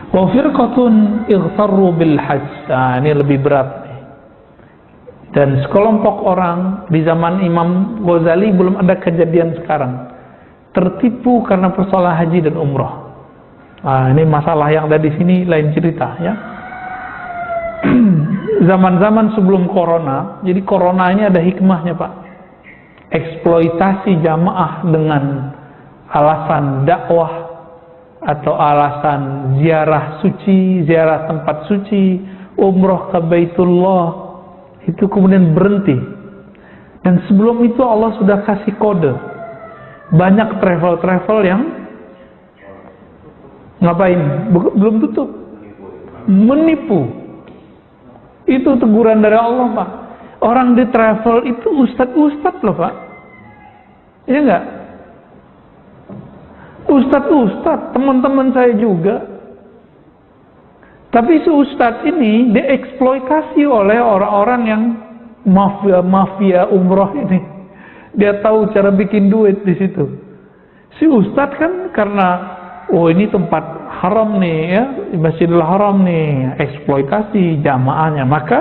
Wa firqatun ightarru bil hajj. Nah, ini lebih berat nih. Dan sekelompok orang di zaman Imam Ghazali belum ada kejadian sekarang tertipu karena persoalan haji dan umrah. Nah, ini masalah yang ada di sini lain cerita ya. Zaman-zaman sebelum corona, jadi corona ini ada hikmahnya Pak. Eksploitasi jamaah dengan alasan dakwah atau alasan ziarah suci, ziarah tempat suci, umrah ke Baitullah, itu kemudian berhenti. Dan sebelum itu Allah sudah kasih kode. Banyak travel-travel yang ngapain? Belum tutup, menipu. Itu teguran dari Allah Pak. Orang di travel itu ustadz loh Pak. Iya enggak? Ustadz, teman-teman saya juga. Tapi si ustadz ini dieksploitasi oleh orang-orang yang mafia umroh ini. Dia tahu cara bikin duit di situ. Si ustadz kan karena ini tempat haram nih ya, Masjidil Haram nih, eksploitasi jamaahnya. Maka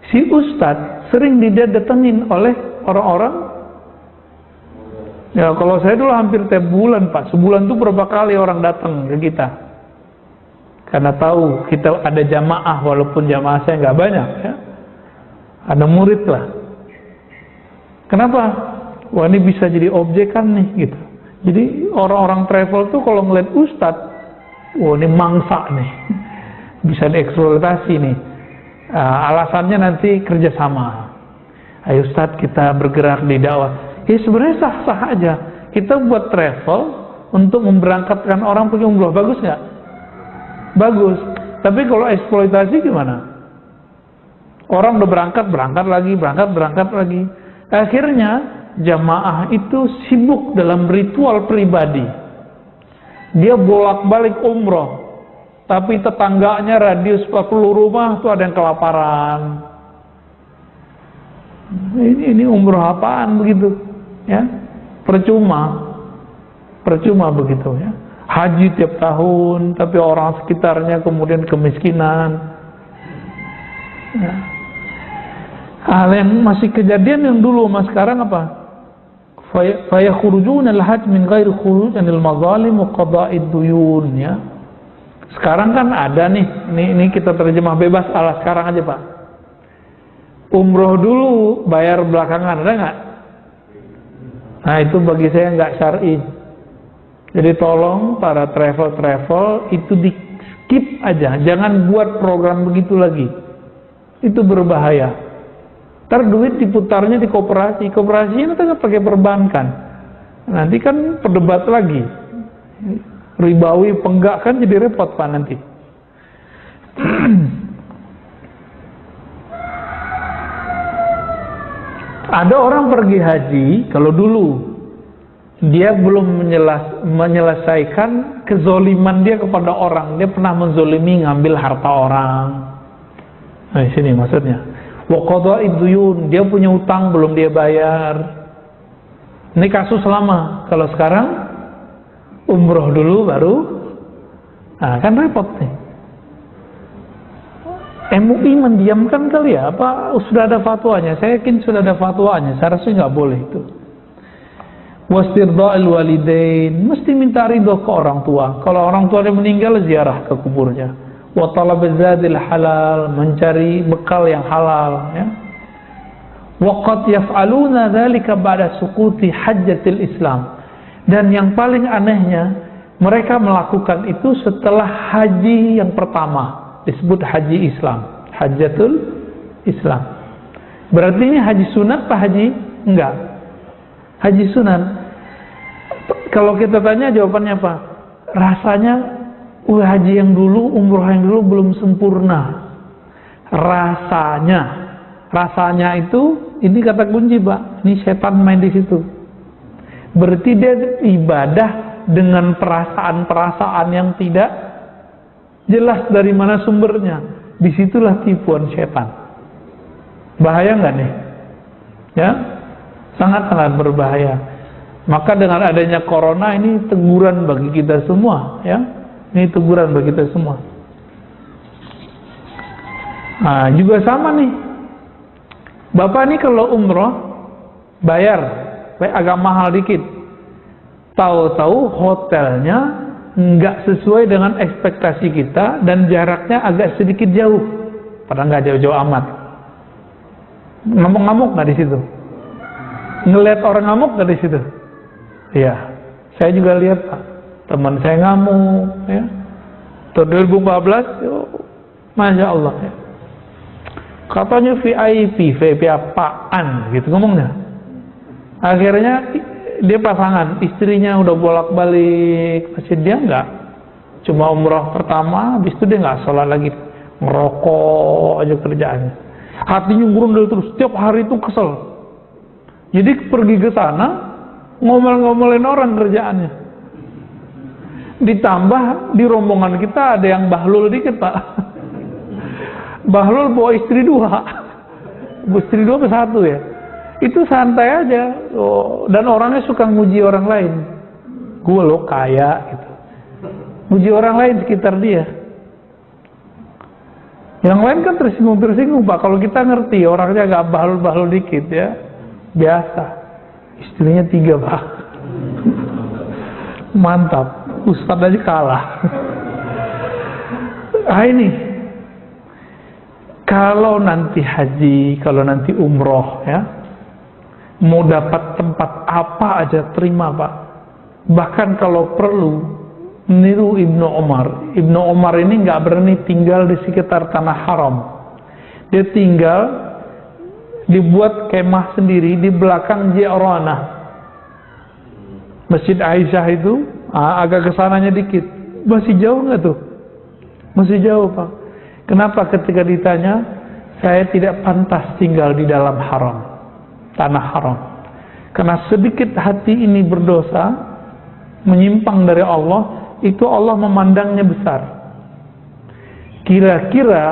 si ustadz sering didatengin oleh orang-orang. Ya kalau saya dulu hampir tiap bulan Pak, sebulan tuh berapa kali orang datang ke kita, karena tahu kita ada jamaah, walaupun jamaah saya nggak banyak ya, ada murid lah. Kenapa? Wah ini bisa jadi objekan nih gitu. Jadi orang-orang travel tuh kalau ngeliat ustadz, wah ini mangsa nih, bisa dieksploitasi nih. Alasannya nanti kerjasama. Ayo ustadz kita bergerak di dakwah. Ya sebenarnya sah-sah aja. Kita buat travel untuk memberangkatkan orang pergi umroh, bagus nggak? Bagus. Tapi kalau eksploitasi gimana? Orang udah berangkat lagi. Akhirnya jamaah itu sibuk dalam ritual pribadi. Dia bolak-balik umroh, tapi tetangganya radius 40 rumah tuh ada yang kelaparan. Ini umroh apaan begitu? Ya, percuma begitu ya. Haji tiap tahun, tapi orang sekitarnya kemudian kemiskinan. Ya. Hal yang masih kejadian yang dulu, mas sekarang apa? Fayakhurujuna al-hajj min ghairi khuruj anil mazalim wa qada'id duyun ya. Sekarang kan ada nih, ini kita terjemah bebas ala sekarang aja Pak. Umroh dulu, bayar belakangan, ada nggak? Nah itu bagi saya nggak syar'i. Jadi tolong para travel itu di skip aja, jangan buat program begitu lagi. Itu berbahaya. Ntar duit diputarnya di koperasi itu kan pakai perbankan. Nanti kan perdebat lagi. Ribawi penggak kan jadi repot Pak nanti. Ada orang pergi haji, kalau dulu dia belum menyelesaikan kezoliman dia kepada orang, dia pernah menzolimi, ngambil harta orang. Nah, sini maksudnya. Wa qada'id duyun, dia punya utang belum dia bayar. Ini kasus lama. Kalau sekarang umroh dulu baru, nah kan repot nih. MUI mendiamkan kali ya? Apa sudah ada fatwanya? Saya yakin sudah ada fatwanya. Saya rasa nggak boleh itu. Wastirda'il walidain, mesti minta ridho ke orang tua. Kalau orang tua dia meninggal, ziarah ke kuburnya. Wa talabaz zadil halal, mencari bekal yang halal. Ya. Wa qad yaf'aluna dzalika ba'da suquti hajjatil Islam. Dan yang paling anehnya, mereka melakukan itu setelah haji yang pertama. Disebut haji Islam, hajjatul Islam. Berarti ini haji sunat apa haji? Enggak, haji sunat. Kalau kita tanya jawabannya apa? Rasanya haji yang dulu, umroh yang dulu belum sempurna. Rasanya itu, ini kata kunci Pak. Ini setan main di situ. Berarti dia ibadah dengan perasaan-perasaan yang tidak jelas dari mana sumbernya. Disitulah tipuan setan. Bahaya nggak nih? Ya, sangat-sangat berbahaya. Maka dengan adanya corona ini teguran bagi kita semua. Ya, Ini teguran bagi kita semua. Nah, juga sama nih. Bapak nih kalau umroh bayar agak mahal dikit. Tahu-tahu hotelnya nggak sesuai dengan ekspektasi kita dan jaraknya agak sedikit jauh. Padahal nggak jauh-jauh amat. Ngamuk-ngamuk nggak di situ? Ngelihat orang ngamuk nggak di situ? Iya, saya juga lihat Pak. Teman saya ngamuk, ya. Tahun 2014, masya Allah. Ya. Katanya VIP apaan gitu ngomongnya. Akhirnya dia pasangan, istrinya udah bolak-balik, masih dia enggak. Cuma umroh pertama, habis itu dia enggak sholat lagi, ngerokok aja kerjaannya. Hatinya gurundul terus, setiap hari itu kesel. Jadi pergi ke sana, ngomel-ngomelin orang kerjaannya. Ditambah di rombongan kita ada yang bahlul dikit Pak. Bahlul bawa istri 2, istri 2 ke 1 ya. Itu santai aja, dan orangnya suka nguji orang lain. Gue lo kaya gitu, nguji orang lain sekitar dia. Yang lain kan tersinggung Pak. Kalau kita ngerti orangnya agak bahlul dikit ya, biasa. Istrinya 3 Pak. Mantap, Ustadz aja kalah. Ah ini, kalau nanti haji, kalau nanti umroh ya, mau dapat tempat apa aja terima Pak. Bahkan kalau perlu niru Ibnu Umar. Ibnu Umar ini nggak berani tinggal di sekitar tanah haram. Dia tinggal dibuat kemah sendiri di belakang Ji'ranah. Masjid Aisyah itu agak kesananya dikit. Masih jauh nggak tuh? Masih jauh Pak. Kenapa ketika ditanya, saya tidak pantas tinggal di dalam haram, tanah haram. Karena sedikit hati ini berdosa, menyimpang dari Allah, itu Allah memandangnya besar. Kira-kira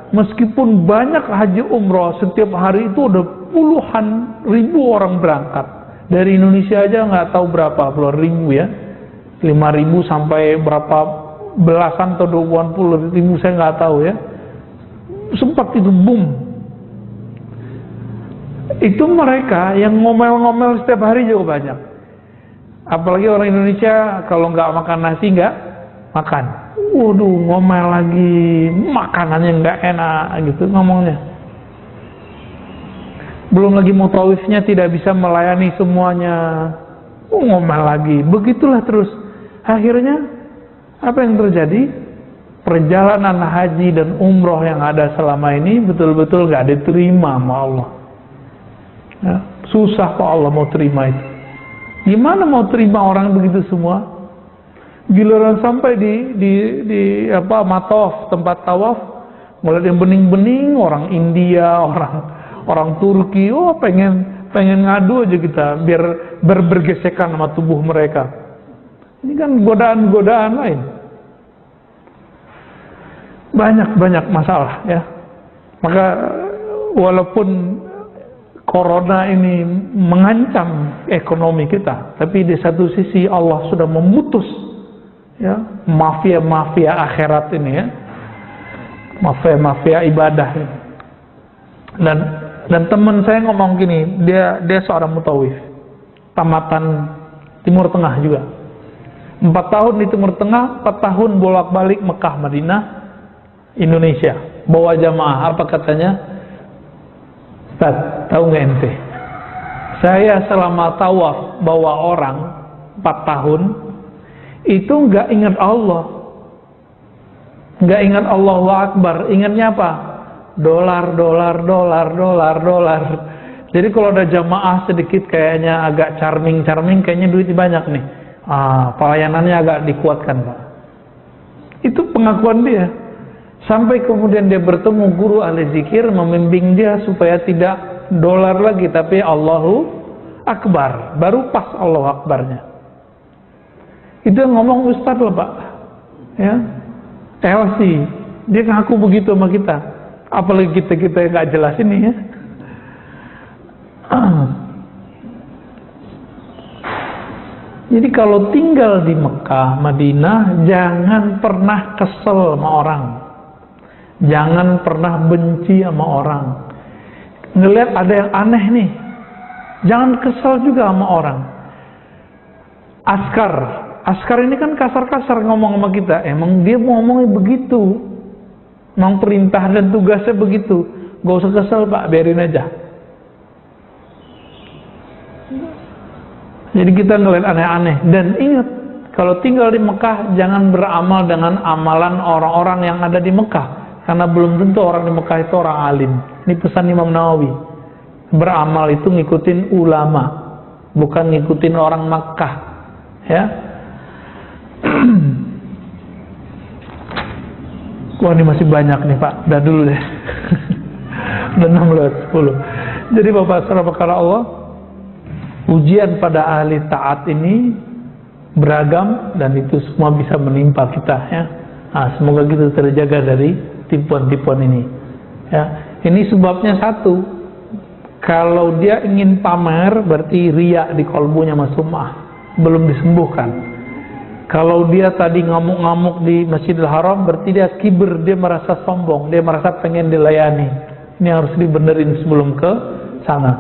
meskipun banyak haji umroh setiap hari itu udah puluhan ribu orang berangkat. Dari Indonesia aja nggak tahu berapa, puluhan ribu ya. 5.000 sampai berapa belasan atau 20 ribu saya nggak tahu ya. Sempat itu boom. Itu mereka yang ngomel-ngomel setiap hari juga banyak. Apalagi orang Indonesia kalau nggak makan nasi nggak makan. Waduh, ngomel lagi, makanannya nggak enak gitu ngomongnya. Belum lagi mutawifnya tidak bisa melayani semuanya. Ngomel lagi, begitulah terus. Akhirnya apa yang terjadi? Perjalanan haji dan umroh yang ada selama ini betul-betul nggak diterima sama Allah. Ya, susah kok Allah mau terima itu. Gimana mau terima orang begitu semua? Giliran sampai di Matof, tempat tawaf, mulai yang bening-bening orang India, orang Turki, pengen ngadu aja kita biar bergesekan sama tubuh mereka. Ini kan godaan-godaan lain. Banyak masalah ya. Maka walaupun Corona ini mengancam ekonomi kita, tapi di satu sisi Allah sudah memutus ya mafia akhirat ini ya, mafia ibadah ini. Dan teman saya ngomong gini, dia seorang mutawif, tamatan Timur Tengah juga. 4 tahun di Timur Tengah, 4 tahun bolak-balik Mekah, Madinah, Indonesia, bawa jamaah. Apa katanya? Ustaz, tahu nggak ente? Saya selama tawaf bawa orang 4 tahun itu nggak ingat Allah, nggak ingat Allahu Akbar, ingatnya apa? Dolar. Jadi kalau ada jamaah sedikit kayaknya agak charming, kayaknya duitnya banyak nih. Pelayanannya agak dikuatkan Pak. Itu pengakuan dia. Sampai kemudian dia bertemu guru ahli zikir membimbing dia supaya tidak dolar lagi tapi Allahu Akbar. Baru pas Allahu Akbarnya. Itu yang ngomong Ustaz loh Pak. Ya. LC. Dia ngaku begitu sama kita. Apalagi kita yang nggak jelas ini ya. Jadi kalau tinggal di Mekah, Madinah, jangan pernah kesel sama orang. Jangan pernah benci sama orang. Ngelihat ada yang aneh nih, jangan kesel juga sama orang. Askar ini kan kasar-kasar ngomong sama kita. Emang dia mau ngomongnya begitu. Emang perintah dan tugasnya begitu. Gak usah kesel Pak, biarin aja. Jadi kita ngeliat aneh-aneh. Dan ingat, kalau tinggal di Mekah, jangan beramal dengan amalan orang-orang yang ada di Mekah. Karena belum tentu orang di Mekah itu orang alim. Ini pesan Imam Nawawi. Beramal itu ngikutin ulama, bukan ngikutin orang Makkah. Ya. Wah, ini masih banyak nih Pak. Udah dulu deh. Udah 16:10. Jadi Bapak saudara perkara Allah, ujian pada ahli taat ini beragam dan itu semua bisa menimpa kita ya. Nah, semoga kita terjaga dari tipuan-tipuan ini. Ya, ini sebabnya satu. Kalau dia ingin pamer, berarti riya di kolbunya masumah, belum disembuhkan. Kalau dia tadi ngamuk-ngamuk di Masjidil Haram, berarti dia kiber, dia merasa sombong, dia merasa pengen dilayani. Ini harus dibenerin sebelum ke sana.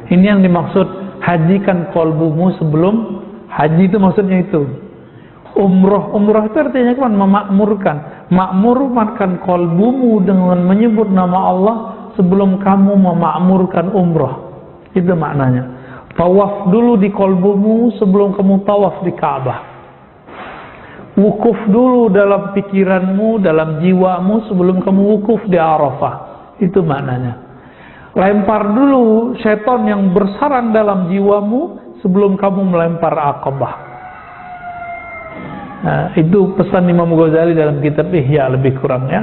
Ini yang dimaksud hajikan kolbumu sebelum haji, itu maksudnya itu. Umroh itu artinya kan memakmurkan. Makmurkan kolbumu dengan menyebut nama Allah sebelum kamu memakmurkan umroh. Itu maknanya. Tawaf dulu di kolbumu sebelum kamu tawaf di Ka'bah. Wukuf dulu dalam pikiranmu, dalam jiwamu sebelum kamu wukuf di Arafah. Itu maknanya. Lempar dulu setan yang bersarang dalam jiwamu sebelum kamu melempar Aqabah. Nah, itu pesan Imam Ghazali dalam kitab Ihya lebih kurang ya.